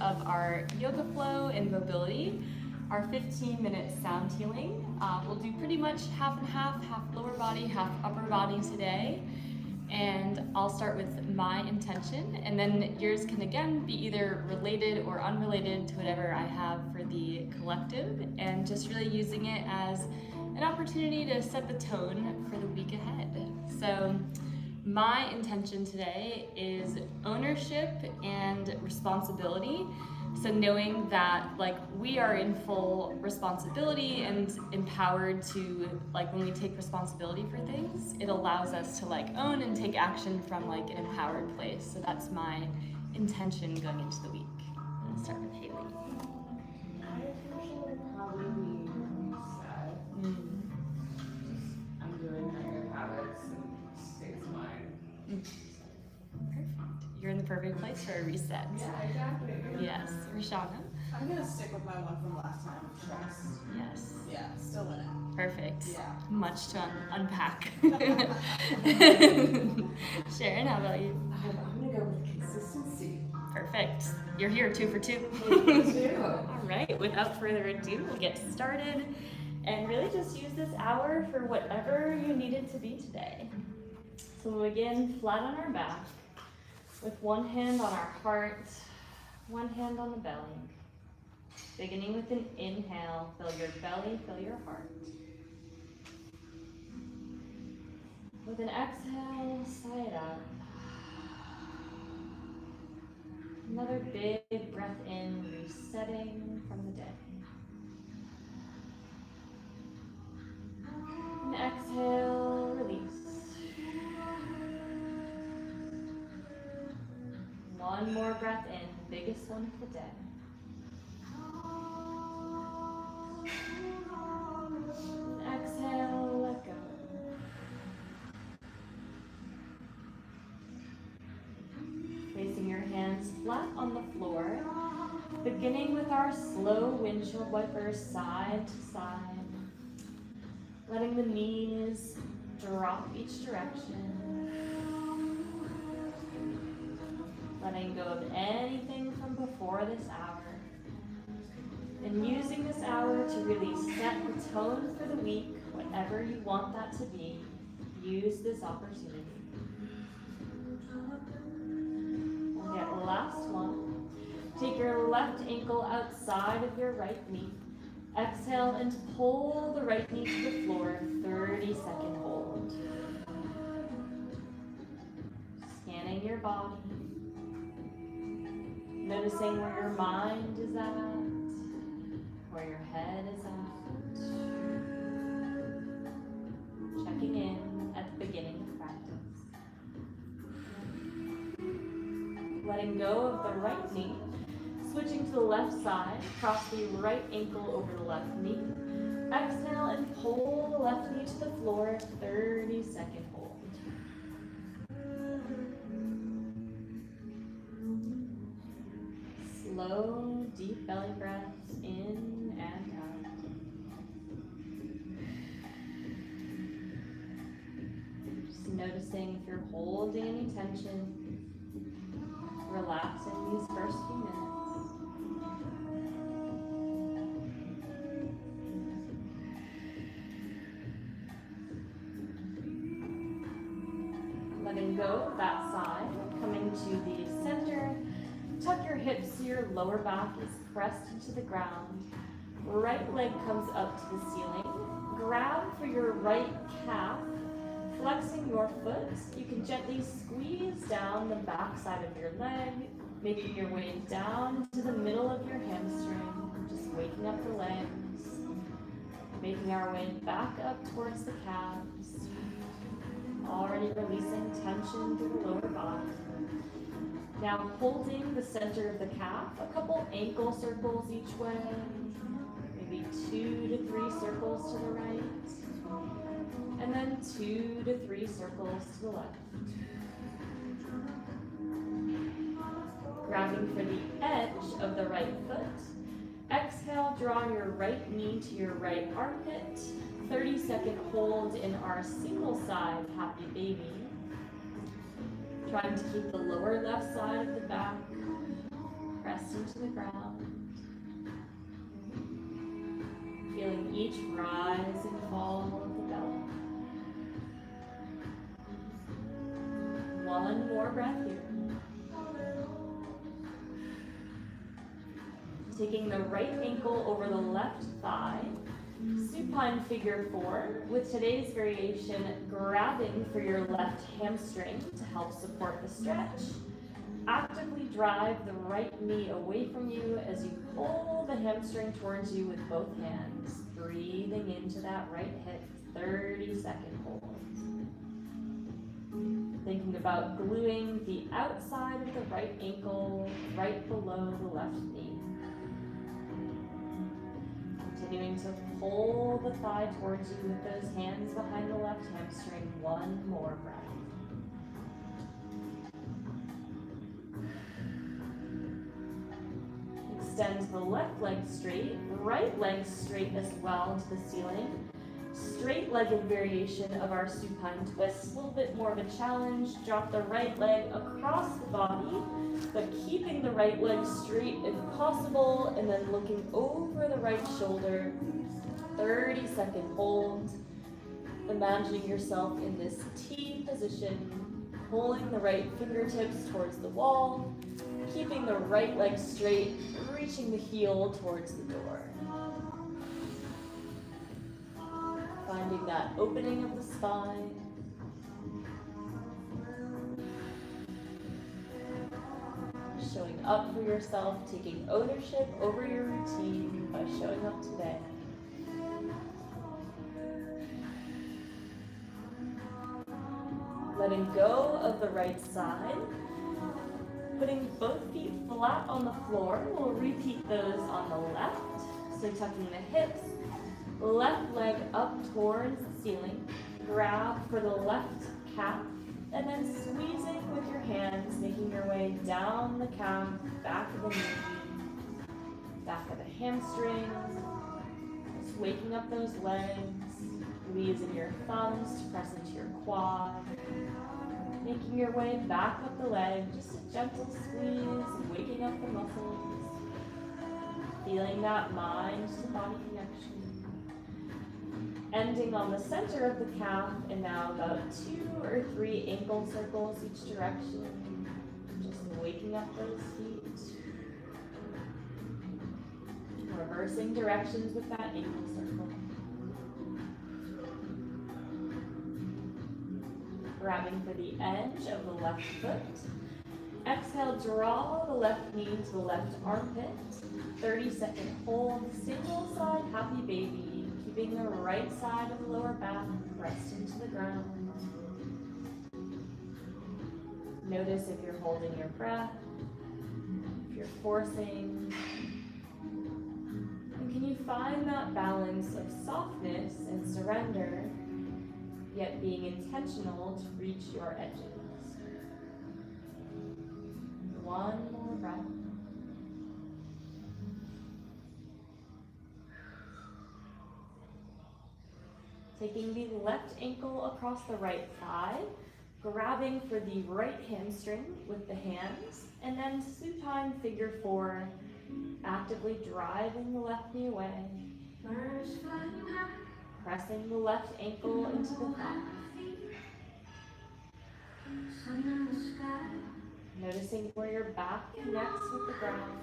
of our yoga flow and mobility, our 15-minute sound healing. We'll do pretty much half and half lower body, half upper body today. And I'll start with my intention, and then yours can again be either related or unrelated to whatever I have for the collective, and just really using it as an opportunity to set the tone for the week ahead. So my intention today is ownership and responsibility. So knowing that we are in full responsibility and empowered to, when we take responsibility for things, it allows us to own and take action from an empowered place. So that's my intention going into the week. I'm gonna start with Haley. My intention would probably be sad. I'm doing negative habits and states of mind. Perfect. You're in the perfect place for a reset. Yeah, exactly. Yes. Rishana? I'm gonna stick with my one from last time. Trust. Yes. Yeah, still in it. Perfect. Yeah. Much to unpack. Sharon, how about you? I'm gonna go with consistency. Perfect. You're here 2 for 2. Me too. All right, without further ado, we'll get started and really just use this hour for whatever you need it to be today. So we'll begin flat on our back with one hand on our heart, one hand on the belly. Beginning with an inhale, fill your belly, fill your heart. With an exhale, sigh it out. Another big breath in, resetting from the day. And exhale, release. One more breath in, biggest one of the day. And exhale, let go. Placing your hands flat on the floor, beginning with our slow windshield wipers side to side, letting the knees drop each direction, letting go of anything from before this hour, and using this hour to really set the tone for the week, whatever you want that to be. Use this opportunity. Okay, last one. Take your left ankle outside of your right knee. Exhale and pull the right knee to the floor, 30-second hold. Scanning your body. Noticing where your mind is at, where your head is at. Checking in at the beginning of practice. Letting go of the right knee. Switching to the left side, cross the right ankle over the left knee. Exhale and pull the left knee to the floor, 30-second hold. Slow, deep belly breaths in and out. Just noticing if you're holding any tension. Relax in these first few minutes. Letting go of that side, coming to the center. Tuck your hips so your lower back is pressed into the ground. Right leg comes up to the ceiling. Grab for your right calf. Flexing your foot, you can gently squeeze down the back side of your leg, making your way down to the middle of your hamstring, just waking up the legs, making our way back up towards the calves, already releasing tension through the lower body. Now holding the center of the calf, a couple ankle circles each way, maybe 2 to 3 circles to the right, and then 2 to 3 circles to the left. Grabbing for the edge of the right foot. Exhale, draw your right knee to your right armpit. 30-second hold in our single side happy baby. Trying to keep the lower left side of the back pressed into the ground. Feeling each rise and fall of the belly. One more breath here. Taking the right ankle over the left thigh. Supine figure 4, with today's variation, grabbing for your left hamstring to help support the stretch. Actively drive the right knee away from you as you pull the hamstring towards you with both hands. Breathing into that right hip, 30-second hold. Thinking about gluing the outside of the right ankle right below the left knee. Continuing to pull the thigh towards you with those hands behind the left hamstring. One more breath. Extend the left leg straight, right leg straight as well to the ceiling. Straight-legged variation of our supine twist. A little bit more of a challenge. Drop the right leg across the body, but keeping the right leg straight if possible, and then looking over the right shoulder. 30-second hold. Imagining yourself in this T position, pulling the right fingertips towards the wall, keeping the right leg straight, reaching the heel towards the door. Finding that opening of the spine. Showing up for yourself, taking ownership over your routine by showing up today. Letting go of the right side. Putting both feet flat on the floor. We'll repeat those on the left. So tucking the hips. Left leg up towards the ceiling. Grab for the left calf. And then squeezing with your hands, making your way down the calf, back of the knee, back of the hamstring. Just waking up those legs. Using your thumbs to press into your quad. Making your way back up the leg, just a gentle squeeze, waking up the muscles. Feeling that mind to body connection. Ending on the center of the calf, and now about 2 or 3 ankle circles each direction. Just waking up those feet. Reversing directions with that ankle circle. Grabbing for the edge of the left foot. Exhale, draw the left knee to the left armpit. 30-second hold, single side happy baby. Keeping the right side of the lower back pressed into the ground. Notice if you're holding your breath, if you're forcing. And can you find that balance of softness and surrender, yet being intentional to reach your edges? One more breath. Taking the left ankle across the right thigh, grabbing for the right hamstring with the hands, and then supine figure 4, actively driving the left knee away. Pressing the left ankle into the thigh. Noticing where your back connects with the ground.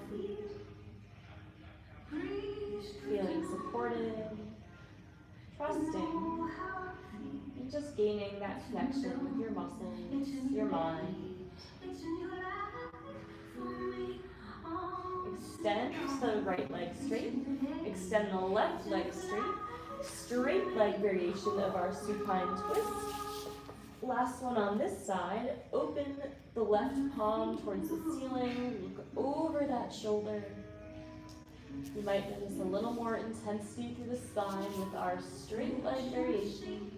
Feeling supported. Trusting. And just gaining that connection with your muscles, your mind. Extend the right leg straight. Extend the left leg straight. Straight leg variation of our supine twist. Last one on this side. Open the left palm towards the ceiling. Look over that shoulder. You might notice a little more intensity through the spine with our straight leg variation.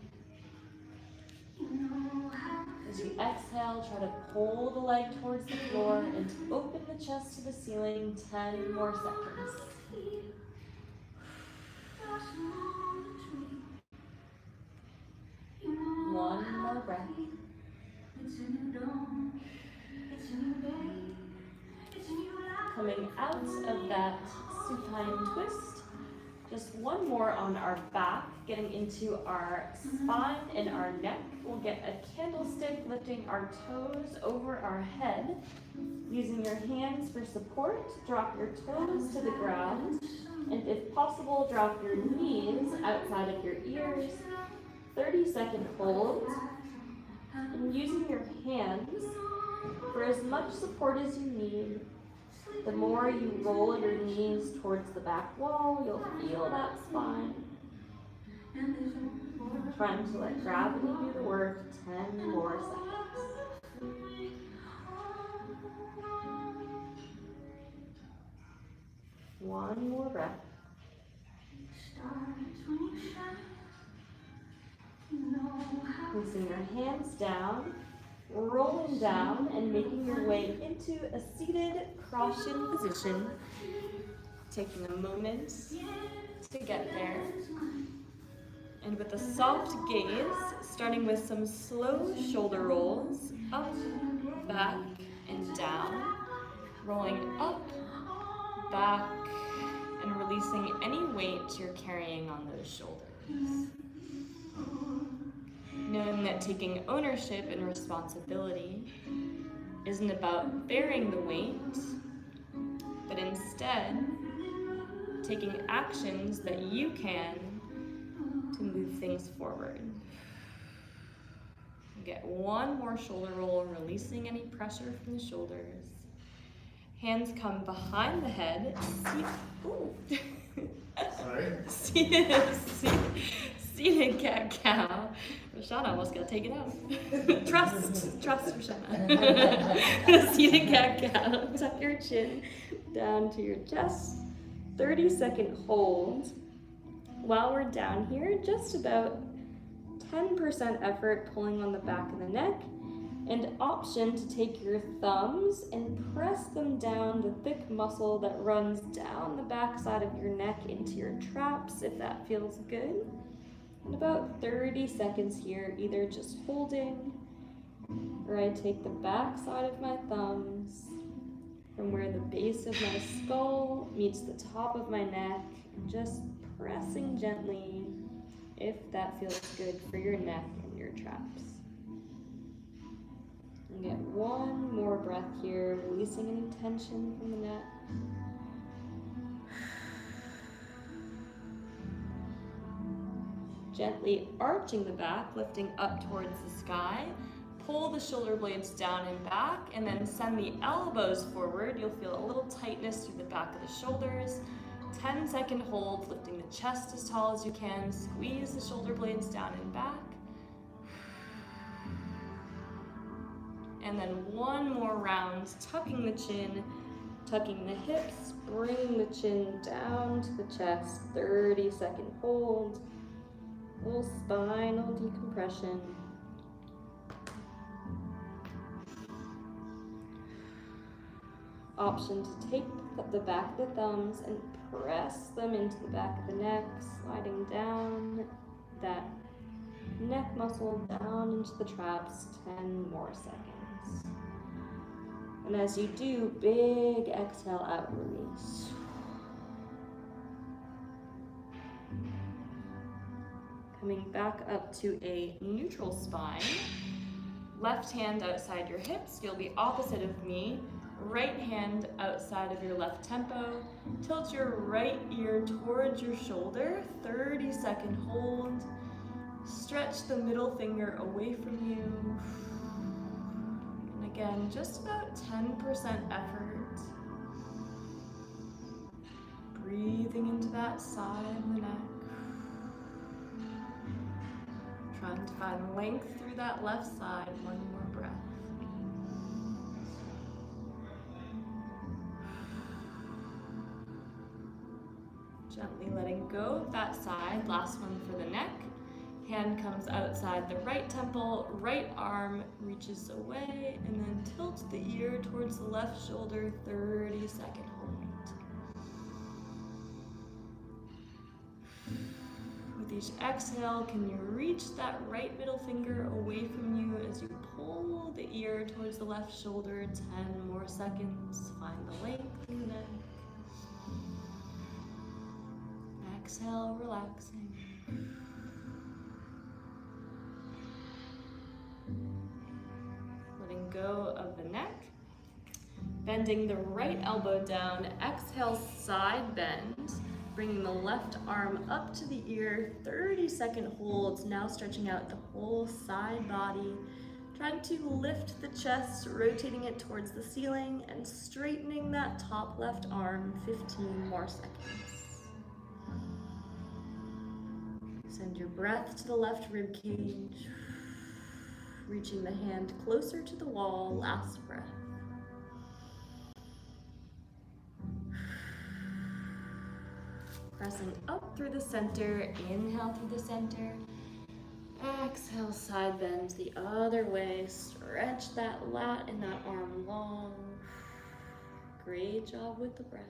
As you exhale, try to pull the leg towards the floor and open the chest to the ceiling. 10 more seconds. One more breath. coming out of that supine twist. Just one more on our back, getting into our spine and our neck. We'll get a candlestick, lifting our toes over our head. Using your hands for support, drop your toes to the ground. And if possible, drop your knees outside of your ears. 30-second hold. And using your hands for as much support as you need. The more you roll your knees towards the back wall, you'll feel that spine. Trying to let gravity do the work. 10 more seconds. One more breath. Placing your hands down, rolling down, and making your way into a seated cross-shin position. Taking a moment to get there. And with a soft gaze, starting with some slow shoulder rolls, up, back, and down. Rolling up, back, and releasing any weight you're carrying on those shoulders. Knowing that taking ownership and responsibility isn't about bearing the weight, but instead taking actions that you can to move things forward. Get one more shoulder roll, releasing any pressure from the shoulders. Hands come behind the head. Seated cat-cow. Rashana almost got taken out. Trust, Rashana. Seated cat-cow. Tuck your chin down to your chest. 30-second hold. While we're down here, just about 10% effort pulling on the back of the neck, and option to take your thumbs and press them down the thick muscle that runs down the back side of your neck into your traps, if that feels good. And about 30 seconds here, either just holding, or I take the back side of my thumbs from where the base of my skull meets the top of my neck, and just pressing gently if that feels good for your neck and your traps. And get one more breath here, releasing any tension from the neck. Gently arching the back, lifting up towards the sky. Pull the shoulder blades down and back, and then send the elbows forward. You'll feel a little tightness through the back of the shoulders. 10-second hold, lifting the chest as tall as you can. Squeeze the shoulder blades down and back. And then one more round, tucking the chin, tucking the hips, bringing the chin down to the chest. 30-second hold. Little spinal decompression. Option to take the back of the thumbs and press them into the back of the neck, sliding down that neck muscle down into the traps. 10 more seconds. And as you do, big exhale out, release. Coming back up to a neutral spine. Left hand outside your hips. You'll be opposite of me. Right hand outside of your left tempo. Tilt your right ear towards your shoulder. 30-second hold. Stretch the middle finger away from you. And again, just about 10% effort. Breathing into that side of the neck. Trying to find length through that left side. One more breath. Gently letting go of that side. Last one for the neck. Hand comes outside the right temple, right arm reaches away, and then tilt the ear towards the left shoulder. 30-second hold. With each exhale, can you reach that right middle finger away from you as you pull the ear towards the left shoulder? 10 more seconds. Find the length. through the neck. Exhale, relaxing. Letting go of the neck. Bending the right elbow down. Exhale, side bend. Bringing the left arm up to the ear. 30-second holds. Now stretching out the whole side body. Trying to lift the chest, rotating it towards the ceiling, and straightening that top left arm. 15 more seconds. Send your breath to the left rib cage. Reaching the hand closer to the wall. Last breath. Pressing up through the center. Inhale through the center. Exhale, side bend the other way. Stretch that lat and that arm long. Great job with the breath.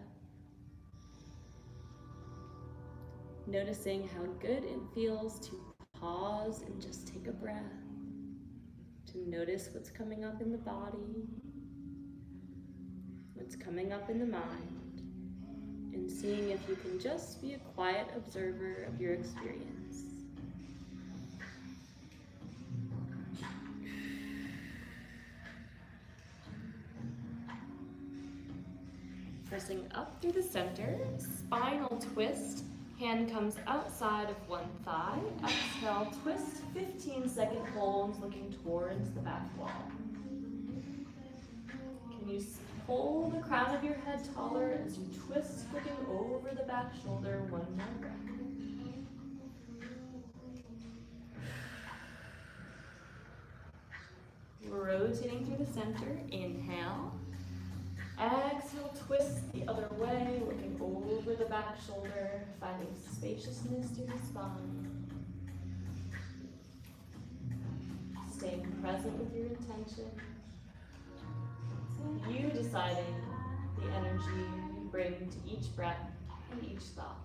Noticing how good it feels to pause and just take a breath. To notice what's coming up in the body, what's coming up in the mind, and seeing if you can just be a quiet observer of your experience. Pressing up through the center, spinal twist. Hand comes outside of one thigh. Exhale, twist, 15-second holds, looking towards the back wall. Can you pull the crown of your head taller as you twist, looking over the back shoulder? One more breath. Rotating through the center, inhale. Exhale, twist the other way, looking over the back shoulder, finding spaciousness through the spine. Staying present with your intention. You deciding the energy you bring to each breath and each thought.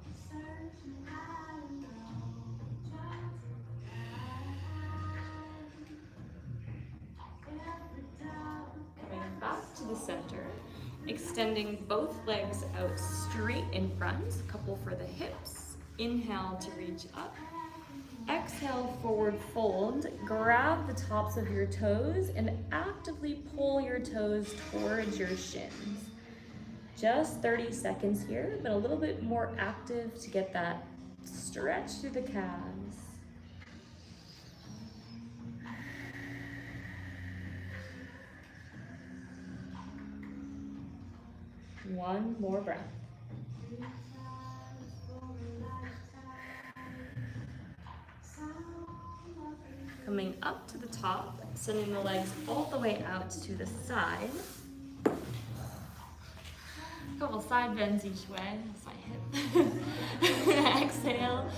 Coming back to the center. Extending both legs out straight in front, a couple for the hips. Inhale to reach up. Exhale, forward fold. Grab the tops of your toes and actively pull your toes towards your shins. Just 30 seconds here, but a little bit more active to get that stretch through the calves. One more breath. Coming up to the top, sending the legs all the way out to the side. A couple side bends each way. That's my hip. Exhale,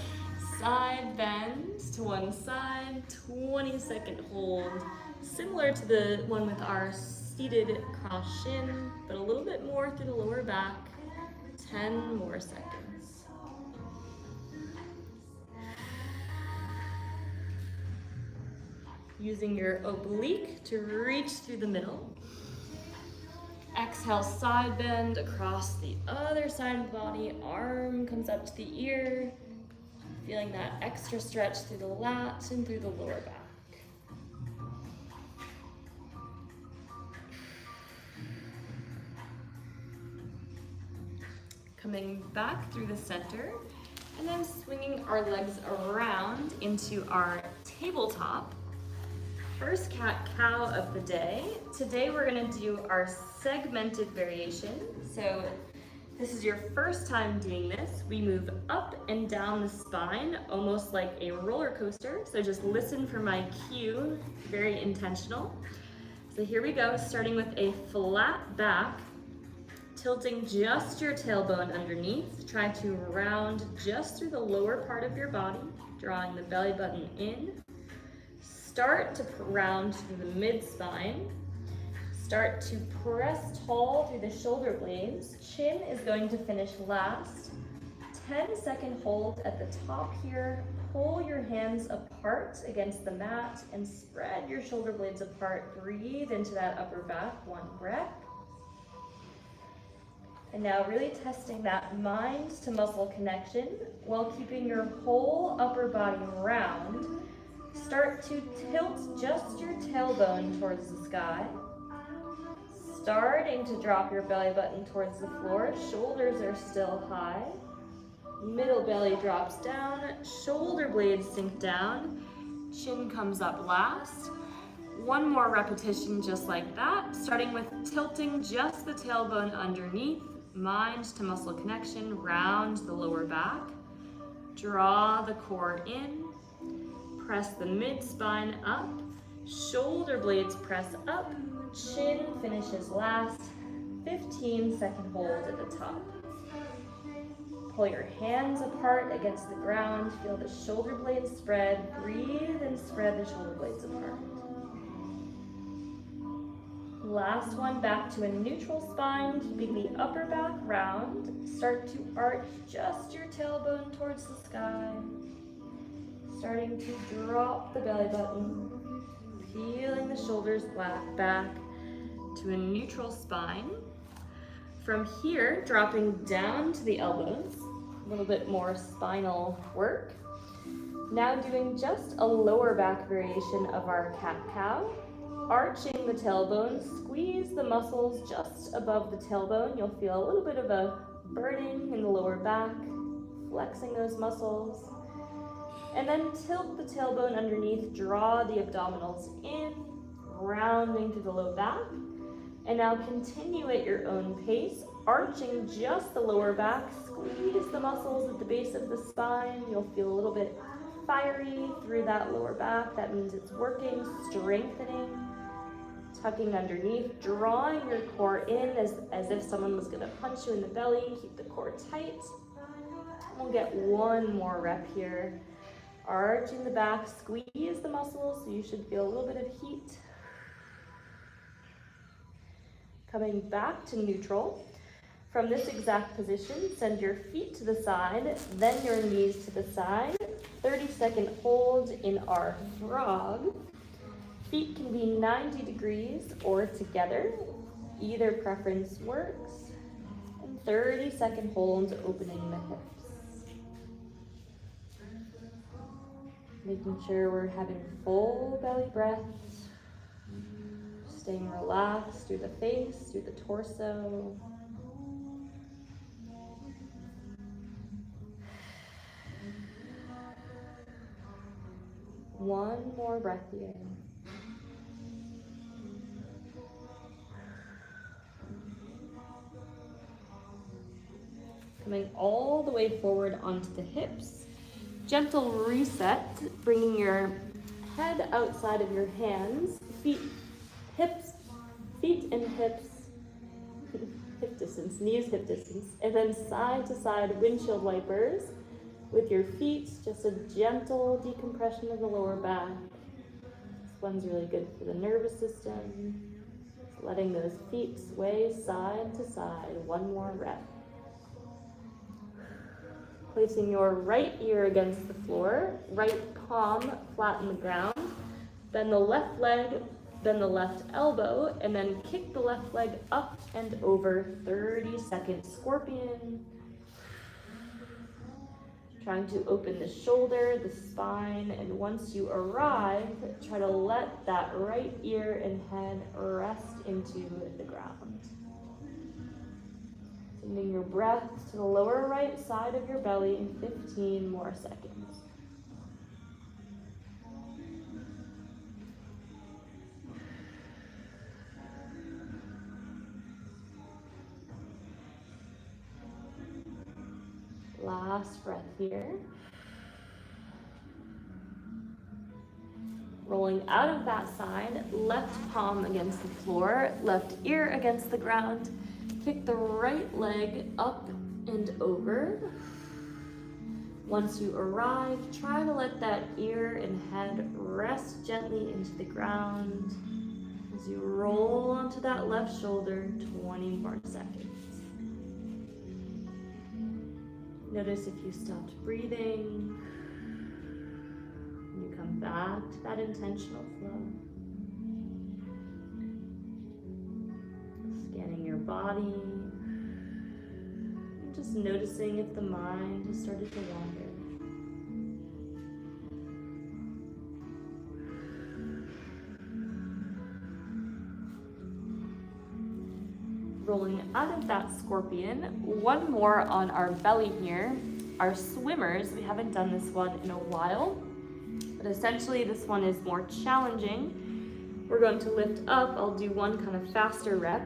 side bend to one side, 20-second hold. Similar to the one with our seated cross shin, but a little bit more through the lower back. 10 more seconds. Using your oblique to reach through the middle. Exhale, side bend across the other side of the body. Arm comes up to the ear. Feeling that extra stretch through the lats and through the lower back. Coming back through the center, and then swinging our legs around into our tabletop. First cat-cow of the day. Today we're gonna do our segmented variation. So this is your first time doing this. We move up and down the spine, almost like a roller coaster. So just listen for my cue, very intentional. So here we go, starting with a flat back. Tilting just your tailbone underneath. Try to round just through the lower part of your body, drawing the belly button in. Start to round through the mid-spine. Start to press tall through the shoulder blades. Chin is going to finish last. 10-second hold at the top here. Pull your hands apart against the mat and spread your shoulder blades apart. Breathe into that upper back. One breath. And now really testing that mind to muscle connection while keeping your whole upper body round. Start to tilt just your tailbone towards the sky. Starting to drop your belly button towards the floor. Shoulders are still high. Middle belly drops down. Shoulder blades sink down. Chin comes up last. One more repetition just like that, starting with tilting just the tailbone underneath. Mind to muscle connection, round the lower back. Draw the core in. Press the mid-spine up. Shoulder blades press up. Chin finishes last. 15-second hold at the top. Pull your hands apart against the ground. Feel the shoulder blades spread. Breathe and spread the shoulder blades apart. Last one, back to a neutral spine, keeping the upper back round. Start to arch just your tailbone towards the sky. Starting to drop the belly button. Peeling the shoulders back to a neutral spine. From here, dropping down to the elbows. A little bit more spinal work. Now doing just a lower back variation of our cat-cow. Arching the tailbone, squeeze the muscles just above the tailbone. You'll feel a little bit of a burning in the lower back, flexing those muscles. And then tilt the tailbone underneath, draw the abdominals in, rounding through the low back. And now continue at your own pace, arching just the lower back, squeeze the muscles at the base of the spine. You'll feel a little bit fiery through that lower back. That means it's working, strengthening. Tucking underneath, drawing your core in as if someone was gonna punch you in the belly. Keep the core tight. We'll get one more rep here. Arching the back, squeeze the muscles, so you should feel a little bit of heat. Coming back to neutral. From this exact position, send your feet to the side, then your knees to the side. 30-second hold in our frog. Feet can be 90 degrees or together. Either preference works. And 30-second hold, opening the hips. Making sure we're having full belly breath. Staying relaxed through the face, through the torso. One more breath here. Coming all the way forward onto the hips. Gentle reset, bringing your head outside of your hands, feet and hips, hip distance, knees hip distance, and then side to side windshield wipers with your feet, just a gentle decompression of the lower back. This one's really good for the nervous system. Just letting those feet sway side to side, one more rep. Placing your right ear against the floor, right palm flat on the ground. Bend the left leg, bend the left elbow, and then kick the left leg up and over. 30-second scorpion. Trying to open the shoulder, the spine, and once you arrive, try to let that right ear and head rest into the ground. Sending your breath to the lower right side of your belly in 15 more seconds. Last breath here. Rolling out of that side, left palm against the floor, left ear against the ground. Kick the right leg up and over. Once you arrive, try to let that ear and head rest gently into the ground as you roll onto that left shoulder. 20 more seconds. Notice if you stopped breathing, you come back to that intentional flow. Scanning your body, just noticing if the mind has started to wander. Rolling out of that scorpion, one more on our belly here. Our swimmers, we haven't done this one in a while, but essentially this one is more challenging. We're going to lift up. I'll do one kind of faster rep.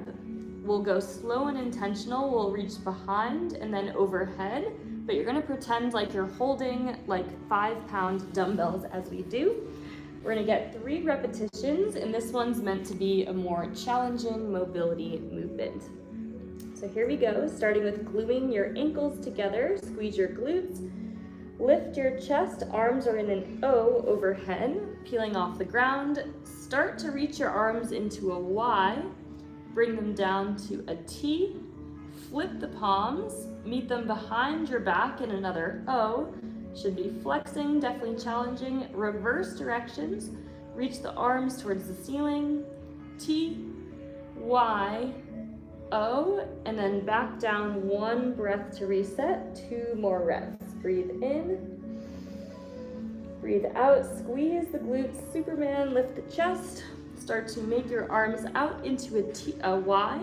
We'll go slow and intentional. We'll reach behind and then overhead, but you're gonna pretend like you're holding like 5-pound dumbbells as we do. We're gonna get 3 repetitions, and this one's meant to be a more challenging mobility movement. So here we go, starting with gluing your ankles together, squeeze your glutes, lift your chest, arms are in an O overhead, peeling off the ground. Start to reach your arms into a Y, bring them down to a T, flip the palms, meet them behind your back in another O, should be flexing, definitely challenging. Reverse directions, reach the arms towards the ceiling, T, Y, O, and then back down, 1 breath to reset, 2 more reps. Breathe in, breathe out, squeeze the glutes, Superman, lift the chest, start to make your arms out into a Y,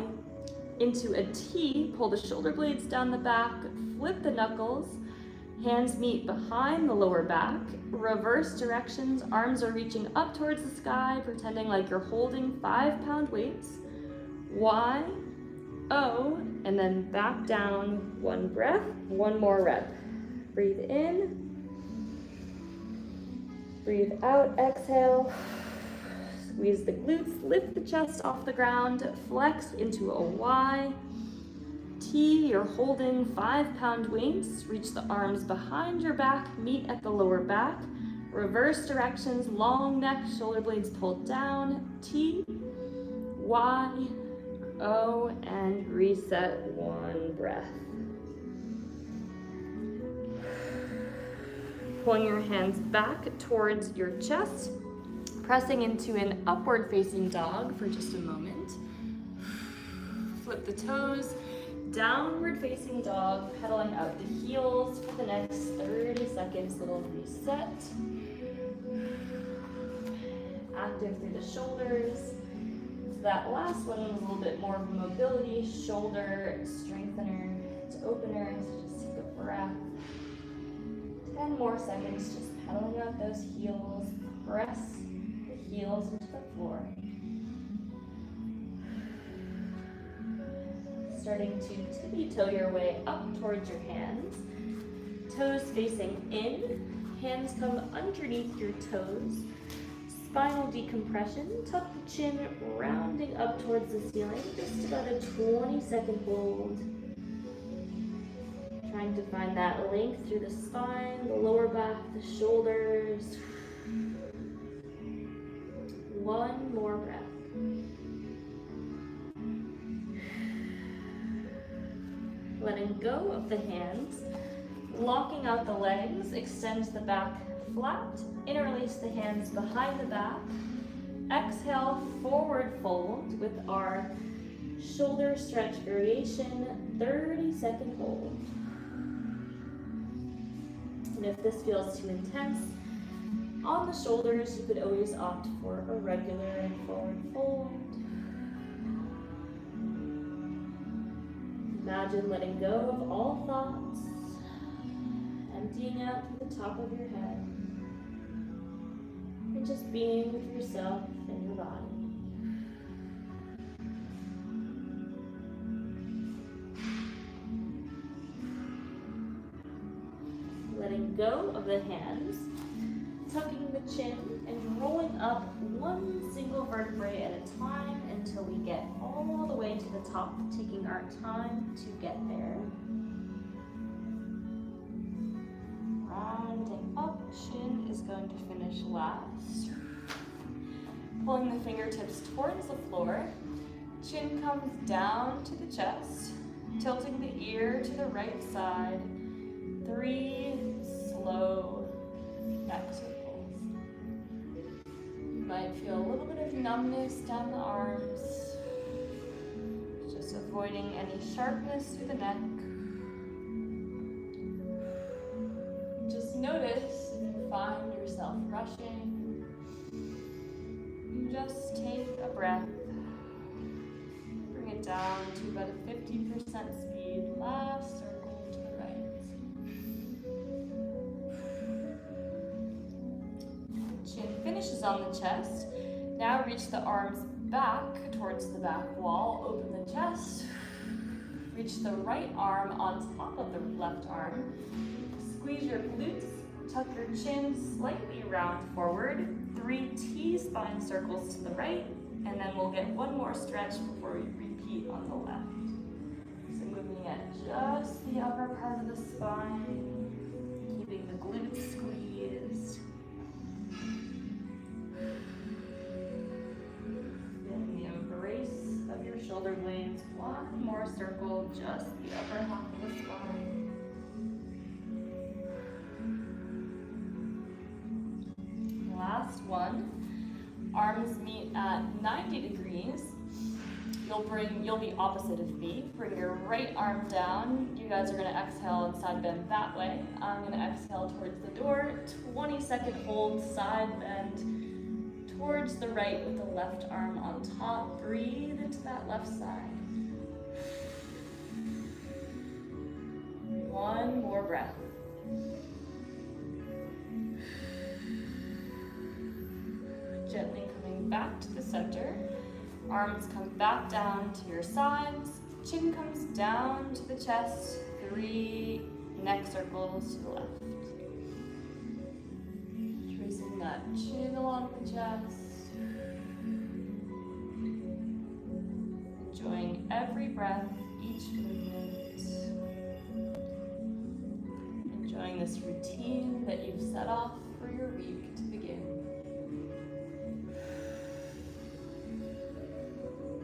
into a T, pull the shoulder blades down the back, flip the knuckles, hands meet behind the lower back, reverse directions, arms are reaching up towards the sky, pretending like you're holding 5-pound weights, Y, O, and then back down, 1 breath, 1 more rep. Breathe in, breathe out, exhale, squeeze the glutes, lift the chest off the ground, flex into a Y, T, you're holding 5-pound weights, reach the arms behind your back, meet at the lower back, reverse directions, long neck, shoulder blades pulled down, T, Y, O, and reset, 1 breath. Pulling your hands back towards your chest, pressing into an upward facing dog for just a moment. Flip the toes, downward facing dog, pedaling out the heels for the next 30 seconds, little reset. Active through the shoulders. So that last one was a little bit more of mobility, shoulder strengthener to opener, so just take a breath. 10 more seconds, just pedaling out those heels, press the heels into the floor. Starting to tippy-toe your way up towards your hands. Toes facing in, hands come underneath your toes. Spinal decompression, tuck the chin, rounding up towards the ceiling, just about a 20-second hold. Trying to find that length through the spine, the lower back, the shoulders. 1 more breath. Letting go of the hands, locking out the legs, extend the back flat, interlace the hands behind the back. Exhale, forward fold with our shoulder stretch variation, 30-second hold. And if this feels too intense, on the shoulders, you could always opt for a regular forward fold. Imagine letting go of all thoughts, emptying out through the top of your head, and just being with yourself and your body. Letting go of the hands, tucking the chin, and rolling up 1 single vertebrae at a time until we get all the way to the top, taking our time to get there. Rounding up, chin is going to finish last. Pulling the fingertips towards the floor, chin comes down to the chest, tilting the ear to the right side. 3 slow neck circles. You might feel a little bit of numbness down the arms, just avoiding any sharpness through the neck. notice if you find yourself rushing, just take a breath. Bring it down to about a 50% speed. Last circle to the right. Chin finishes on the chest. Now reach the arms back towards the back wall. Open the chest. Reach the right arm on top of the left arm. Squeeze your glutes. Tuck your chin slightly round forward. 3 T-spine circles to the right. And then we'll get one more stretch before we repeat on the left. So moving at just the upper part of the spine. Keeping the glutes squeezed. Shoulder blades, one more circle, just the upper half of the spine. Last one. Arms meet at 90 degrees. You'll be opposite of me. Bring your right arm down. You guys are gonna exhale and side bend that way. I'm gonna exhale towards the door. 20-second hold, side bend towards the right with the left arm on top. Breathe into that left side. One more breath. Gently coming back to the center. Arms come back down to your sides. Chin comes down to the chest. 3 neck circles to the left. Tracing that chin along the chest. Enjoying every breath, each movement. Enjoying this routine that you've set off for your week to begin.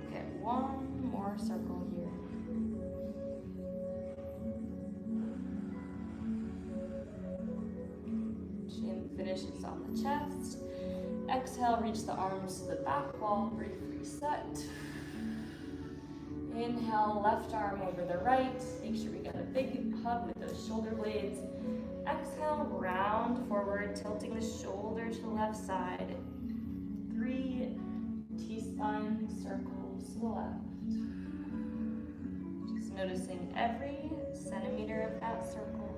Okay, one more circle here. Chin finishes on the chest. Exhale, reach the arms to the back wall, brief reset. Inhale, left arm over the right. Make sure we get a big hug with those shoulder blades. Exhale, round forward, tilting the shoulder to the left side. 3 T-spine circles to the left. Just noticing every centimeter of that circle.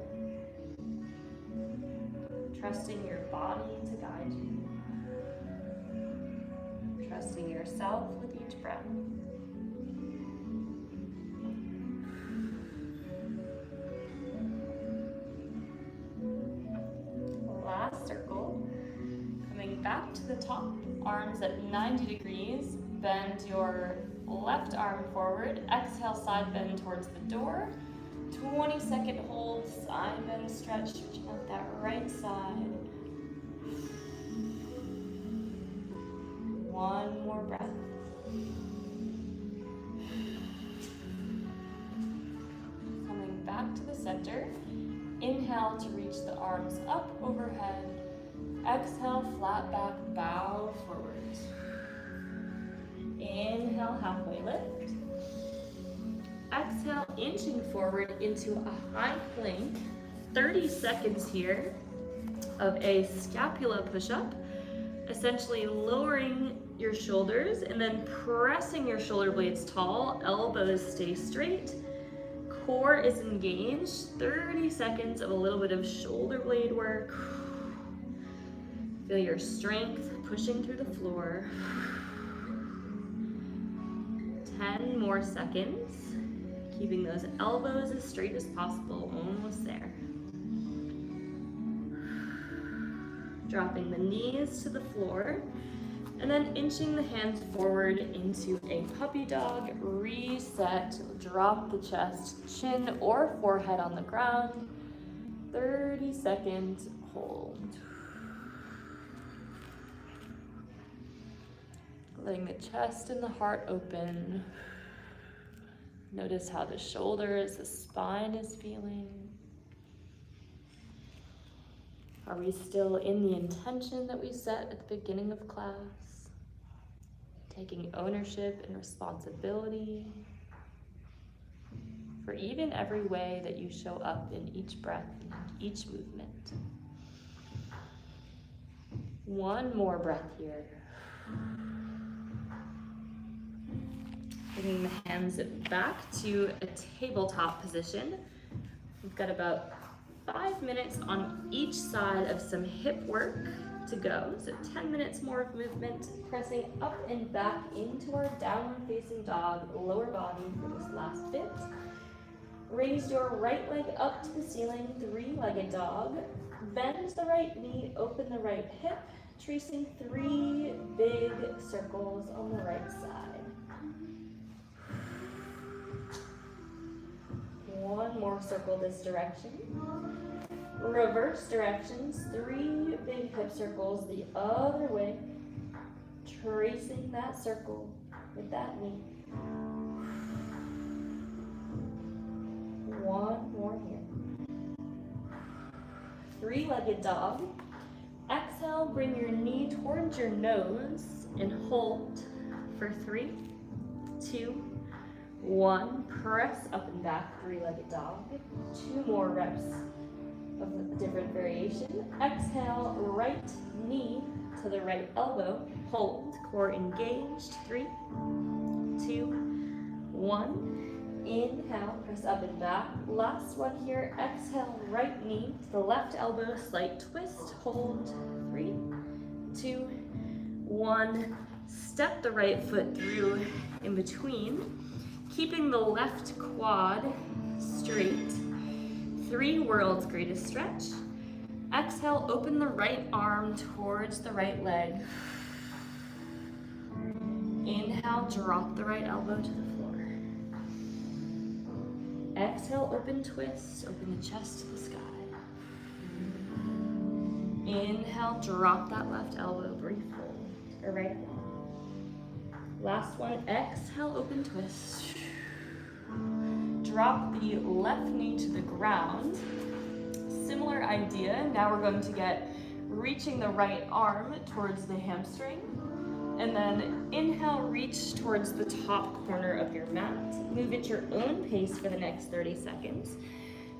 Trusting your body to guide you. Trusting yourself with each breath. Last circle. Coming back to the top, arms at 90 degrees. Bend your left arm forward. Exhale, side bend towards the door. 20-second hold, side bend stretch, reaching out that right side. One more breath. Coming back to the center. Inhale to reach the arms up overhead. Exhale, flat back, bow forward. Inhale, halfway lift. Exhale, inching forward into a high plank. 30 seconds here of a scapula push-up. Essentially lowering your shoulders and then pressing your shoulder blades tall. Elbows stay straight. Core is engaged. 30 seconds of a little bit of shoulder blade work. Feel your strength pushing through the floor. 10 more seconds. Keeping those elbows as straight as possible, almost there. Dropping the knees to the floor, and then inching the hands forward into a puppy dog. Reset, drop the chest, chin or forehead on the ground. 30 seconds, hold. Letting the chest and the heart open. Notice how the shoulders, the spine is feeling. Are we still in the intention that we set at the beginning of class? Taking ownership and responsibility for even every way that you show up in each breath, each movement. One more breath here. Bringing the hands back to a tabletop position. We've got about 5 minutes on each side of some hip work to go. So 10 minutes more of movement, pressing up and back into our downward facing dog, lower body for this last bit. Raise your right leg up to the ceiling, three-legged dog. Bend the right knee, open the right hip, tracing 3 big circles on the right side. One more circle this direction. Reverse directions, 3 big hip circles the other way, tracing that circle with that knee. One more here. 3-legged dog. Exhale, bring your knee towards your nose and hold for 3, 2, 1. Press up and back, 3-legged dog. 2 more reps of a different variation. Exhale, right knee to the right elbow. Hold, core engaged. 3, 2, 1. Inhale, press up and back. Last one here. Exhale, right knee to the left elbow, slight twist. Hold. 3, 2, 1. Step the right foot through in between, keeping the left quad straight. 3 world's greatest stretch. Exhale, open the right arm towards the right leg. Inhale, drop the right elbow to the floor. Exhale, open twist, open the chest to the sky. Inhale, drop that left elbow, brief fold, or right leg. Last one, exhale, open twist. Drop the left knee to the ground. Similar idea, now we're going to get reaching the right arm towards the hamstring. And then inhale, reach towards the top corner of your mat. Move at your own pace for the next 30 seconds.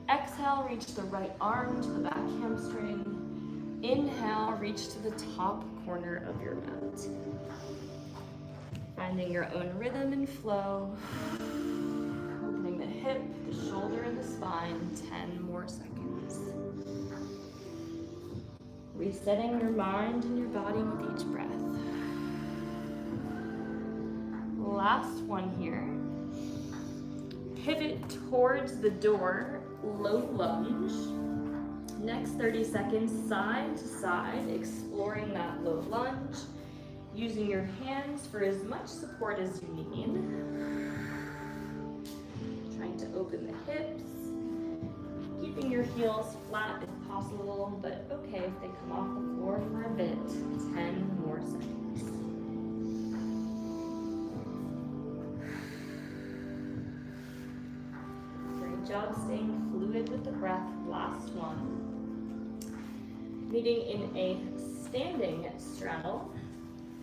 Exhale, reach the right arm to the back hamstring. Inhale, reach to the top corner of your mat. Finding your own rhythm and flow. Opening the hip, the shoulder, and the spine. 10 more seconds. Resetting your mind and your body with each breath. Last one here. Pivot towards the door, low lunge. Next 30 seconds, side to side, exploring that low lunge. Using your hands for as much support as you need. Trying to open the hips. Keeping your heels flat if possible, but okay if they come off the floor for a bit. 10 more seconds. Job staying fluid with the breath. Last one. Meeting in a standing straddle.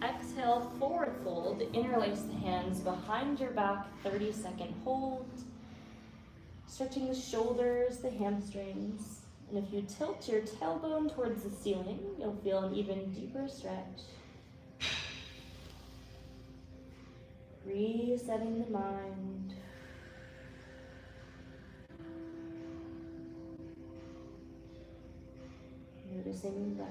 Exhale, forward fold. Interlace the hands behind your back. 30-second hold. Stretching the shoulders, the hamstrings. And if you tilt your tailbone towards the ceiling, you'll feel an even deeper stretch. Resetting the mind. Noticing the breath.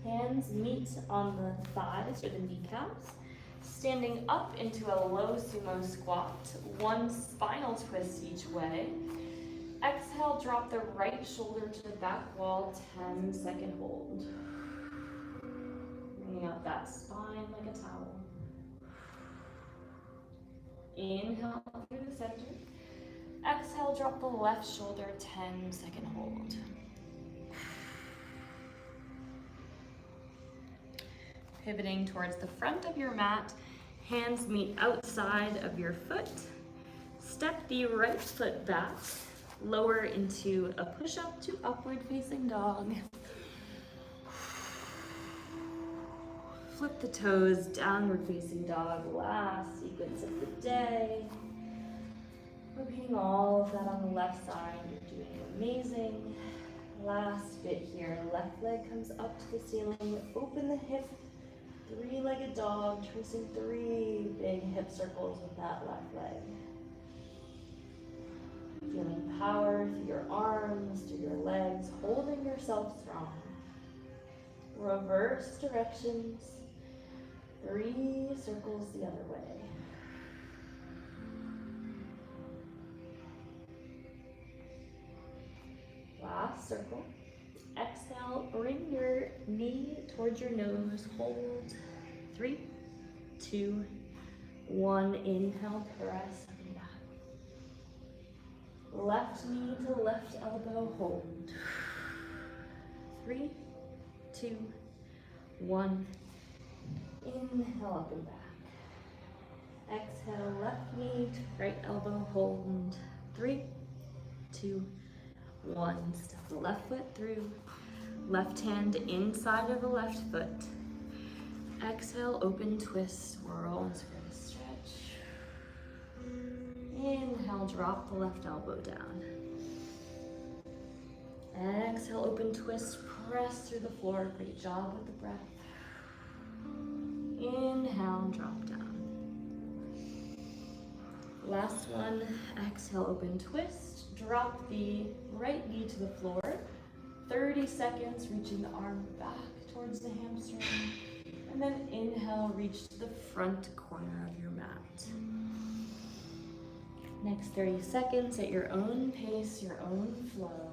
Hands meet on the thighs or the kneecaps. Standing up into a low sumo squat. 1 spinal twist each way. Exhale, drop the right shoulder to the back wall. 10-second hold. Bringing out that spine like a towel. Inhale through the center. Exhale, drop the left shoulder, 10-second hold. Pivoting towards the front of your mat, hands meet outside of your foot. Step the right foot back, lower into a push-up to upward facing dog. Flip the toes, downward facing dog, last sequence of the day. Repeating Doing all of that on the left side. You're doing amazing. Last bit here. Left leg comes up to the ceiling. Open the hip. Three-legged dog. Tracing 3 big hip circles with that left leg. Feeling power through your arms, through your legs, holding yourself strong. Reverse directions. 3 circles the other way. Last circle. Exhale, bring your knee towards your nose. Hold. 3, 2, 1. Inhale, press up and back. Left knee to left elbow. Hold. 3, 2, 1. Inhale, up and back. Exhale, left knee to right elbow. Hold. 3, 2, 1. Step the left foot through. Left hand inside of the left foot. Exhale, open, twist, swirl, and square the stretch. Inhale, drop the left elbow down. Exhale, open, twist, press through the floor. Great job with the breath. Inhale, drop down. Last one. Exhale, open, twist. Drop the right knee to the floor. 30 seconds, reaching the arm back towards the hamstring. And then inhale, reach to the front corner of your mat. Next 30 seconds at your own pace, your own flow.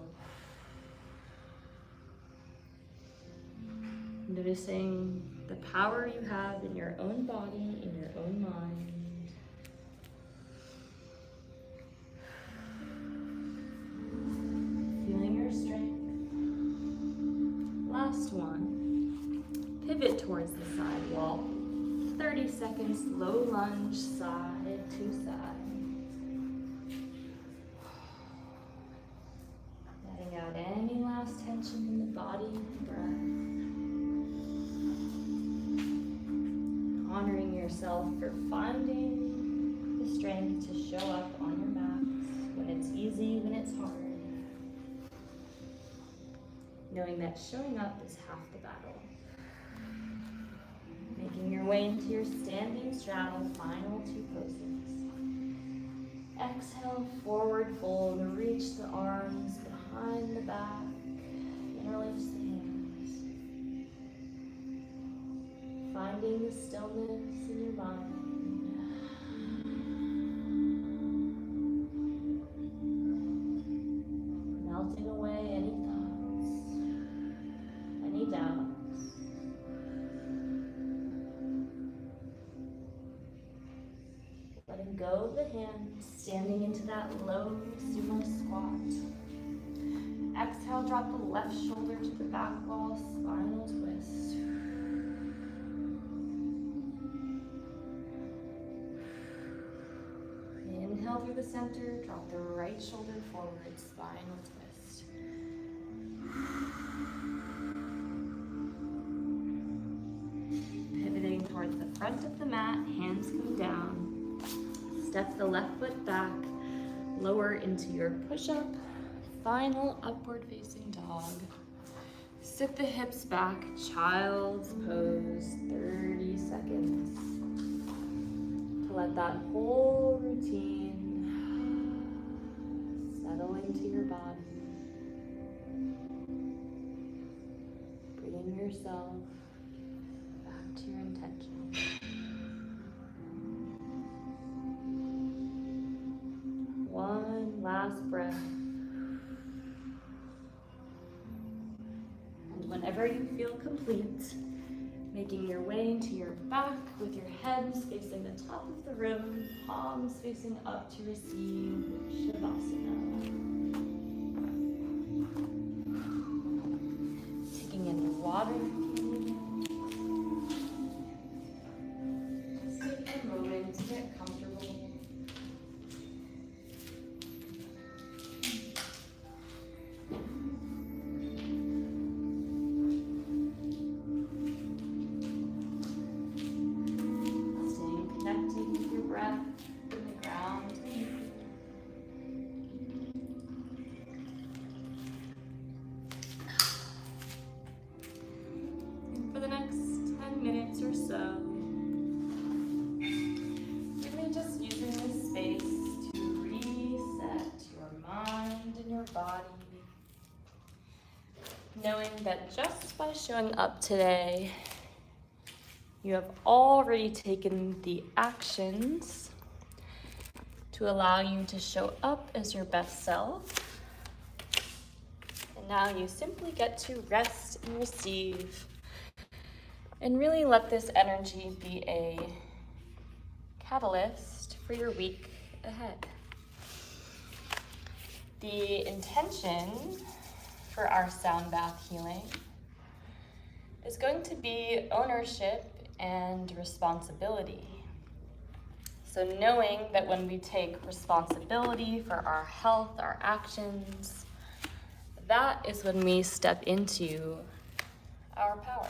Noticing the power you have in your own body, in your own mind. Feeling your strength. Last one. Pivot towards the side wall. 30 seconds, low lunge, side to side. Letting out any last tension in the body and breath. Honoring yourself for finding the strength to show up on your mat when it's easy, when it's hard. Knowing that showing up is half the battle. Making your way into your standing straddle, final 2 poses. Exhale, forward fold, reach the arms behind the back, interlace the hands. Finding the stillness in your mind. Melting away any thoughts, any doubts. Letting go of the hands, standing into that low sumo squat. Exhale, drop the left shoulder to the back wall, spinal twist. Inhale through the center, drop the right shoulder forward, spinal twist. Pivoting towards the front of the mat, hands come down. Step the left foot back, lower into your push-up. Final upward facing dog. Sit the hips back, child's pose, 30 seconds. To let that whole routine settle into your body. Bringing yourself back to your intention. One last breath. Whenever you feel complete, making your way into your back with your hands facing the top of the room, palms facing up to receive Shavasana. Taking in water if you need it. Just take a moment to get comfortable. body. Knowing that just by showing up today, you have already taken the actions to allow you to show up as your best self. And now you simply get to rest and receive and really let this energy be a catalyst for your week ahead. The intention for our sound bath healing is going to be ownership and responsibility. So knowing that when we take responsibility for our health, our actions, that is when we step into our power.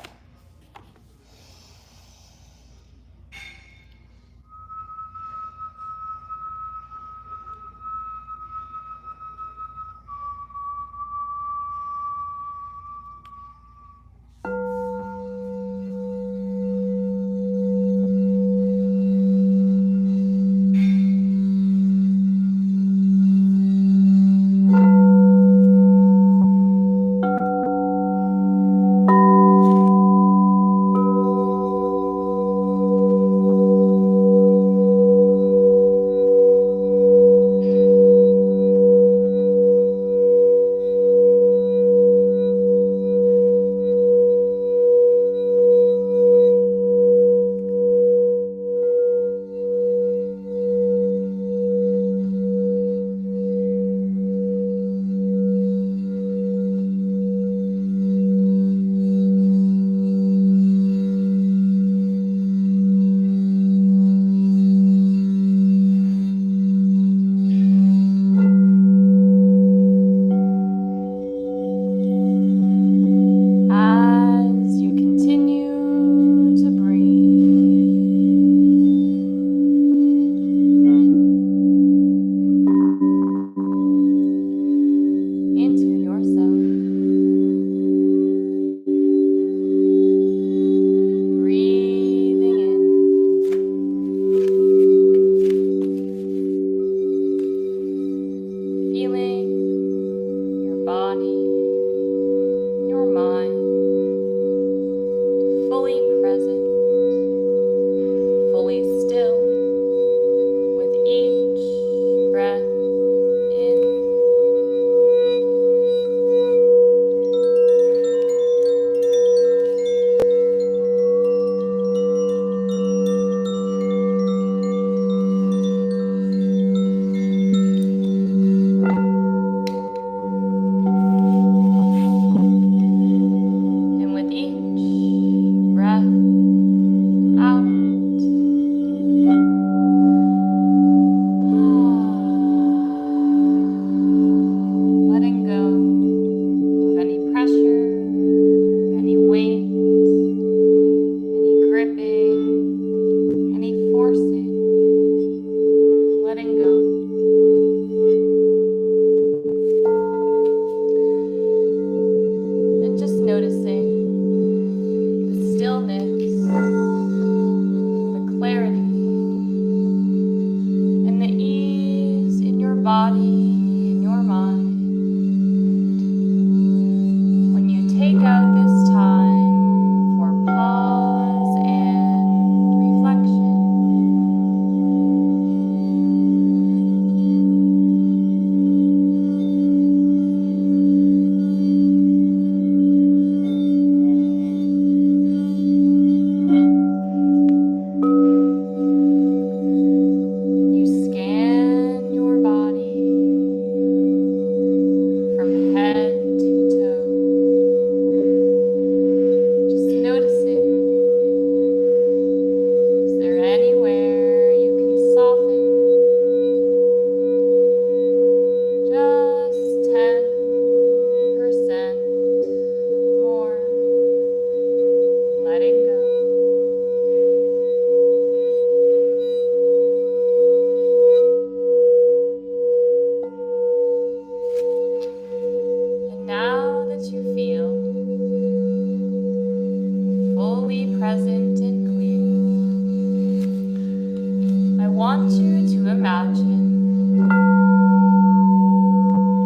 want you to imagine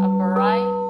a bright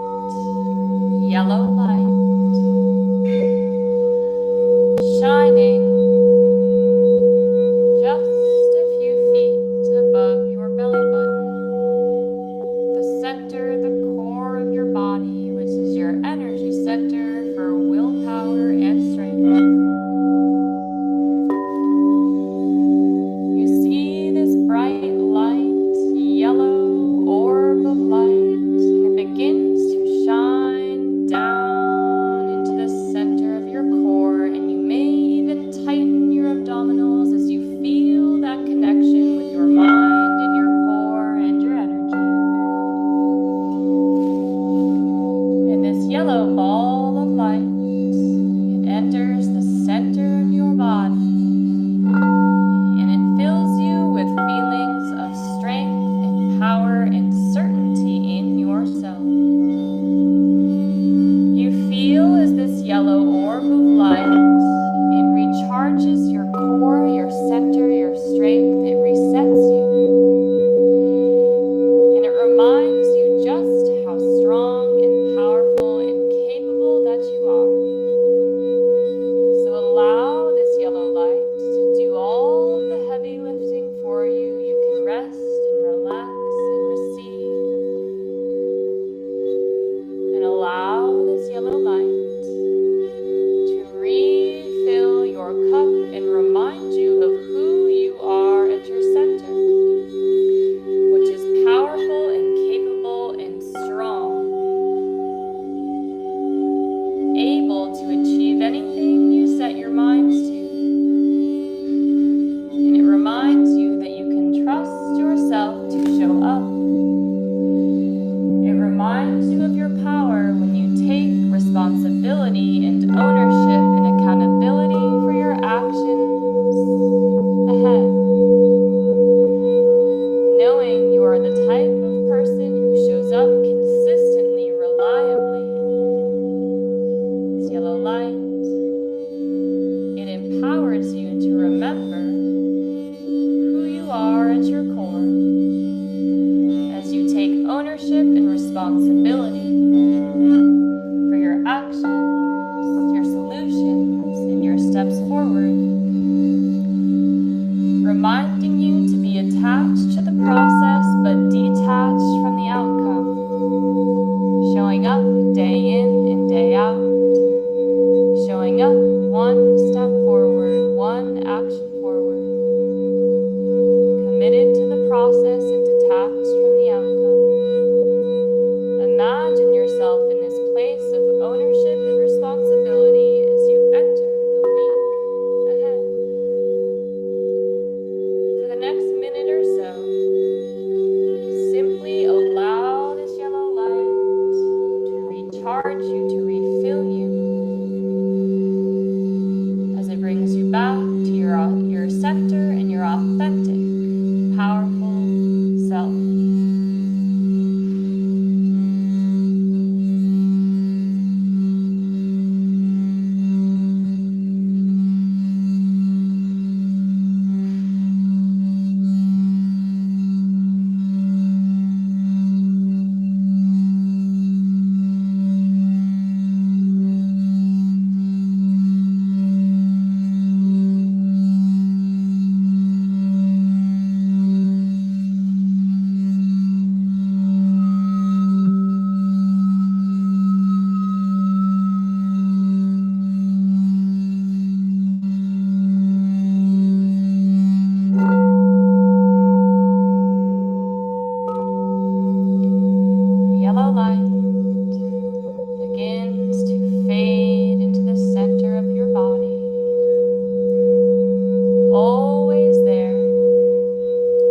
responsibility for your actions, your solutions, and your steps forward, reminding you to be attached to the process but detached from the outcome, showing up day in and day out, showing up one step forward, one action forward, committed to the process and detached from the outcome. Imagine yourself in this place of ownership and responsibility as you enter the week ahead. For the next minute or so, simply allow this yellow light to recharge you, to refill you, as it brings you back to your center and your authentic, powerful self. Yellow light begins to fade into the center of your body. Always there,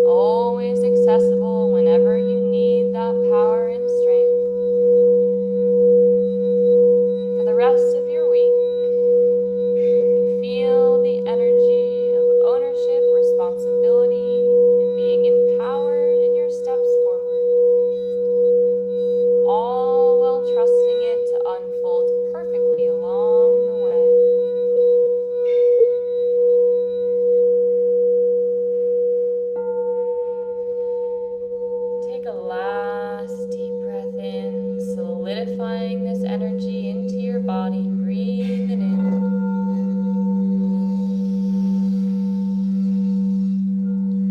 always accessible whenever you need that power and strength. For the rest of your week, you feel the energy of ownership, responsibility, and being empowered in your steps forward, all while trusting it to unfold perfectly along the way. Take a last deep breath in, solidifying this energy into your body. Breathe it in.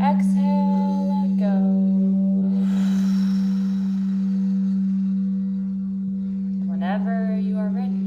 Exhale, let go. Whenever you are ready,